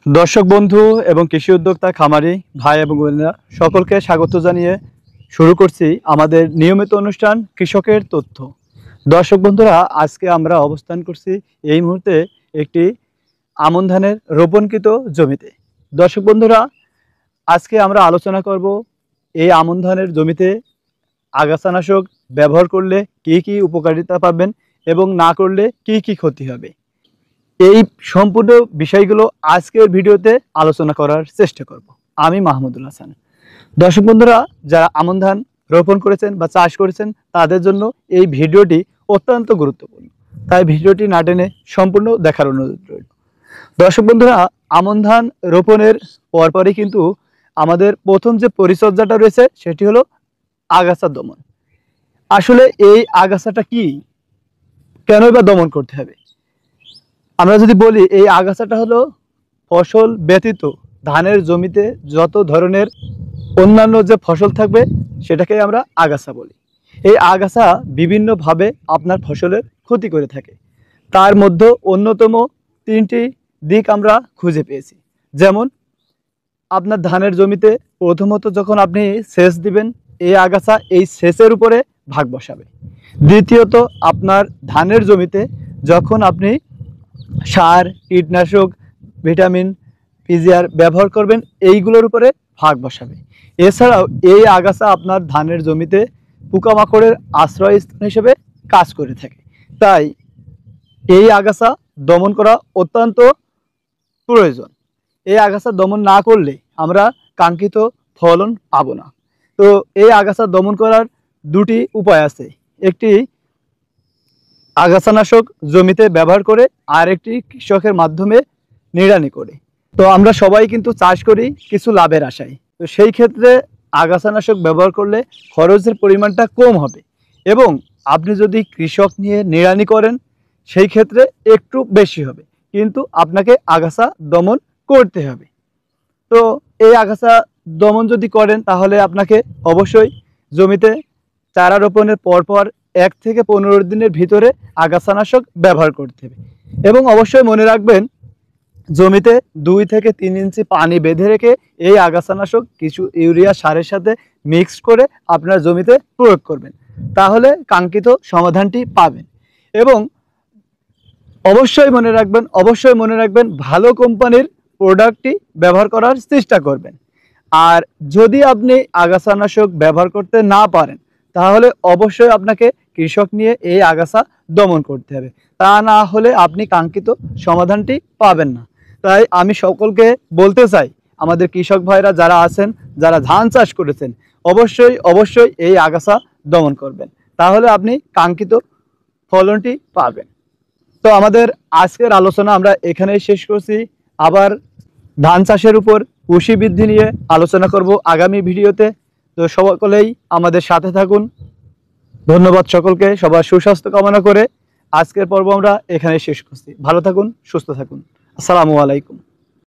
दर्शक बंधु एवं कृषि उद्योक्ता खामारी भाई एवं बोनेरा सकलके स्वागत जानिए शुरू करছি আমাদের নিয়মিত অনুষ্ঠান কৃষকের তথ্য। দর্শক বন্ধুরা, আজকে আমরা অবস্থান করছি এই মুহূর্তে একটি আমন ধানের রোপণকৃত জমিতে। দর্শক বন্ধুরা, আজকে আমরা আলোচনা করব এই আমন ধানের জমিতে আগাছানাশক ব্যবহার করলে কি কি উপকারিতা পাবেন এবং না করলে কি কি ক্ষতি হবে। এই সম্পূর্ণ বিষয়গুলো আজকের ভিডিওতে আলোচনা করার চেষ্টা করব। আমি মাহমুদুল হাসান। দর্শক বন্ধুরা, যারা আমন ধান রোপণ করেছেন বা চাষ করেছেন তাদের জন্য এই ভিডিওটি অত্যন্ত গুরুত্বপূর্ণ, তাই ভিডিওটি না টেনে সম্পূর্ণ দেখার অনুরোধ রইল। দর্শক বন্ধুরা, আমন ধান রোপণের পরপরই কিন্তু আমাদের প্রথম যে পরিচর্যাটা রয়েছে সেটি হলো আগাছা দমন। আসলে এই আগাছাটা কি, কেনই বা দমন করতে হবে? আমরা যদি বলি, এই আগাছাটা হলো ফসল ব্যতীত ধানের জমিতে যত ধরনের অন্যান্য যে ফসল থাকবে সেটাকে আমরা আগাছা বলি। এই আগাছা বিভিন্নভাবে আপনার ফসলের ক্ষতি করে থাকে। তার মধ্যে অন্যতম তিনটি দিক আমরা খুঁজে পেয়েছি। যেমন, আপনার ধানের জমিতে প্রথমত যখন আপনি সেচ দিবেন, এই আগাছা এই সেচের উপরে ভাগ বসাবে। দ্বিতীয়ত, আপনার ধানের জমিতে যখন আপনি সার, কীটনাশক, ভিটামিন, পিজিআর ব্যবহার করবেন, এইগুলোর উপরে ভাগ বসাবে। এছাড়াও এই আগাছা আপনার ধানের জমিতে পোকামাকড়ের আশ্রয়স্থান হিসেবে কাজ করে থাকে। তাই এই আগাছা দমন করা অত্যন্ত প্রয়োজন। এই আগাছা দমন না করলে আমরা কাঙ্ক্ষিত ফলন পাবো না। তো এই আগাছা দমন করার দুটি উপায় আছে। একটি আগাছানাশক জমিতে ব্যবহার করে, আর একটি কৃষকের মাধ্যমে নিড়ানি করে। তো আমরা সবাই কিন্তু চাষ করি কিছু লাভের আশায়। তো সেই ক্ষেত্রে আগাছানাশক ব্যবহার করলে খরচের পরিমাণটা কম হবে, এবং আপনি যদি কৃষক নিয়ে নিড়ানি করেন সেই ক্ষেত্রে একটু বেশি হবে, কিন্তু আপনাকে আগাছা দমন করতে হবে। তো এই আগাছা দমন যদি করেন তাহলে আপনাকে অবশ্যই জমিতে চারা রোপণের পরপর 1 থেকে 15 দিনের ভিতরে আগাছানাশক ব্যবহার করতে হবে। এবং অবশ্যই মনে রাখবেন, জমিতে 2 থেকে 3 ইঞ্চি পানি বেঁধে রেখে এই আগাছানাশক কিছু ইউরিয়া সারের সাথে মিক্সড করে আপনার জমিতে প্রয়োগ করবেন, তাহলে কাঙ্ক্ষিত সমাধানটি পাবেন। এবং অবশ্যই মনে রাখবেন ভালো কোম্পানির প্রোডাক্টটি ব্যবহার করার চেষ্টা করবেন। আর যদি আপনি আগাছানাশক ব্যবহার করতে না পারেন তাহলে অবশ্যই আপনাকে কৃষক নিয়ে এই আগাছা দমন করতে হবে, তা না হলে আপনি কাঙ্ক্ষিত সমাধানটি পাবেন না। তাই আমি সকলকে বলতে চাই, আমাদের কৃষক ভাইরা যারা আছেন, যারা ধান চাষ করেছেন, অবশ্যই এই আগাছা দমন করবেন, তাহলে আপনি কাঙ্ক্ষিত ফলনটি পাবেন। তো আমাদের আজকের আলোচনা আমরা এখানেই শেষ করছি। আবার ধান চাষের উপর কৃষি বৃদ্ধি নিয়ে আলোচনা করব আগামী ভিডিওতে। তো সকলেই আমাদের সাথে থাকুন। ধন্যবাদ সকলকে। সবার সুস্বাস্থ্য কামনা করে আজকের পর্ব আমরা এখানে শেষ করছি। ভালো থাকুন, সুস্থ থাকুন। আসসালামু আলাইকুম।